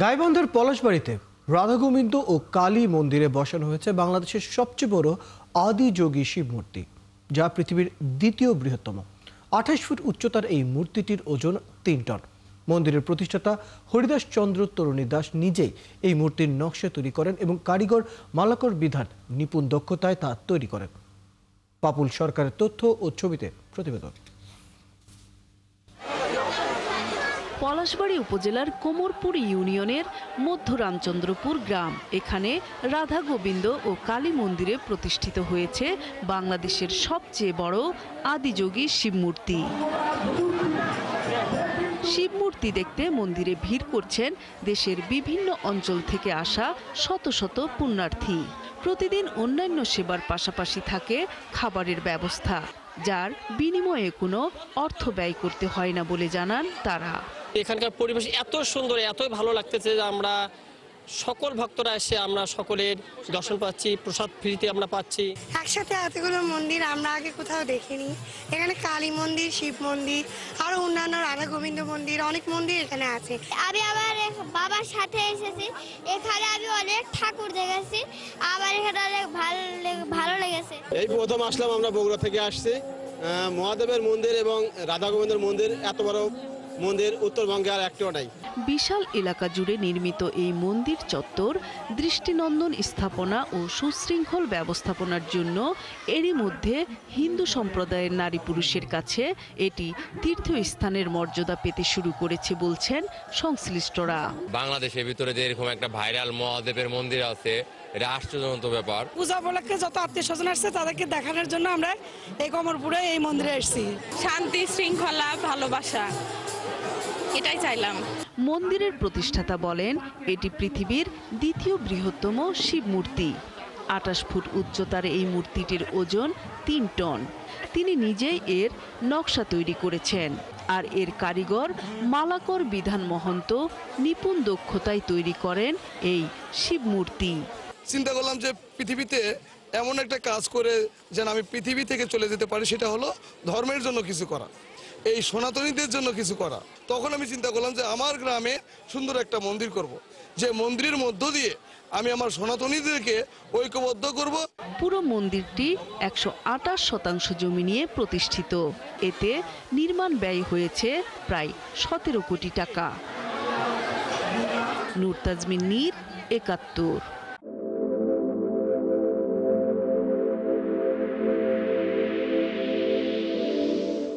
গাইবান্ধার পলাশবাড়ীতে রাধাগোবিন্দ ও কালী মন্দিরে বসানো হয়েছে বাংলাদেশের সবচেয়ে বড় আদিযোগী শিব মূর্তি, যা পৃথিবীর দ্বিতীয় বৃহত্তম। 28 ফুট উচ্চতার এই মূর্তিটির ওজন 3 টন। মন্দিরের প্রতিষ্ঠাতা হরিদাস চন্দ্র তরুণী দাস নিজেই এই মূর্তির নকশা তৈরি করেন এবং কারিগর মালাকর বিধান নিপুণ দক্ষতায় তা তৈরি করেন। পাপুল সরকারের তথ্য ও ছবিতে প্রতিবেদন। পলাশবাড়ী উপজেলার কোমরপুর ইউনিয়নের মধ্য রামচন্দ্রপুর গ্রাম। এখানে রাধা গোবিন্দ ও কালী মন্দিরে প্রতিষ্ঠিত হয়েছে বাংলাদেশের সবচেয়ে বড় আদিযোগী শিবমূর্তি। শিবমূর্তি দেখতে মন্দিরে ভিড় করছেন দেশের বিভিন্ন অঞ্চল থেকে আসা শত শত পুণ্যার্থী। প্রতিদিন অন্যান্য সেবার পাশাপাশি থাকে খাবারের ব্যবস্থা, যার বিনিময়ে কোনো অর্থ ব্যয় করতে হয় না বলে জানান তারা। এখানকার পরিবেশ এত সুন্দর, এতই ভালো লাগতেছে যে আমরা সকল ভক্তরা এসে আমরা সকলের দর্শন পাচ্ছি, প্রসাদ ফ্রিতে আমরা পাচ্ছি। একসাথে এতগুলো মন্দির আমরা আগে কোথাও দেখিনি। এখানে কালী মন্দির, শিব মন্দির, আরো অন্যান্য রাধা গোবিন্দ মন্দির, অনেক মন্দির এখানে আছে। আমি আমার বাবার সাথে এসেছি, এখানে আমি অনেক ঠাকুর দেখেছি, আমার এখানে অনেক ভালো লেগেছে। এই প্রথম আসলাম, আমরা বগুড়া থেকে আসছি। মহাদেবের মন্দির এবং রাধা গোবিন্দের মন্দির, এত বড় মন্দির উত্তরবঙ্গে আর একটাও নাই। বিশাল এলাকা জুড়ে নির্মিত এই মন্দির চত্বর দৃষ্টিনন্দন স্থাপনা ও সুশৃঙ্খল ব্যবস্থাপনার জন্য এরই মধ্যে হিন্দু সম্প্রদায়ের নারী পুরুষের কাছে এটি তীর্থস্থানের মর্যাদা পেতে শুরু করেছে বলছেন সংশ্লিষ্টরা। বাংলাদেশের ভিতরে যে এরকম একটা ভাইরাল মহাদেবের মন্দির আছে, এটা আশ্চর্যজনক ব্যাপার। পূজা উপলক্ষে যত আত্মীয় স্বজন আসছে তাদেরকে দেখানোর জন্য আমরা এই কোমরপুরে এই মন্দিরে এসেছি। শান্তি, শৃঙ্খলা, ভালোবাসা, এটাই চাইলাম। মন্দিরের প্রতিষ্ঠাতা বলেন, এটি পৃথিবীর দ্বিতীয় বৃহত্তম শিব মূর্তি। 28 ফুট উচ্চতার এই মূর্তিটির ওজন 3 টন। তিনি নিজেই এর নকশা তৈরি করেছেন, আর এর কারিগর মালাকর বিধান মহন্ত নিপুণ দক্ষতায় তৈরি করেন এই শিব মূর্তি। চিন্তা করলাম যে পৃথিবীতে এমন একটা কাজ করে যেন আমি পৃথিবী থেকে চলে যেতে পারি, সেটা হলো ধর্মের জন্য কিছু করা, এই সনাতনীদের জন্য কিছু করা। তখন আমি চিন্তা করলাম যে আমার গ্রামে সুন্দর একটা মন্দির করব, যে মন্দিরের মধ্য দিয়ে আমি আমার সনাতনীদেরকে ঐক্যবদ্ধ করব। পুরো মন্দিরটি 128% জমি নিয়ে প্রতিষ্ঠিত। এতে নির্মাণ ব্যয় হয়েছে প্রায় 17 কোটি টাকা। নূর তাজমিন নীর, 71।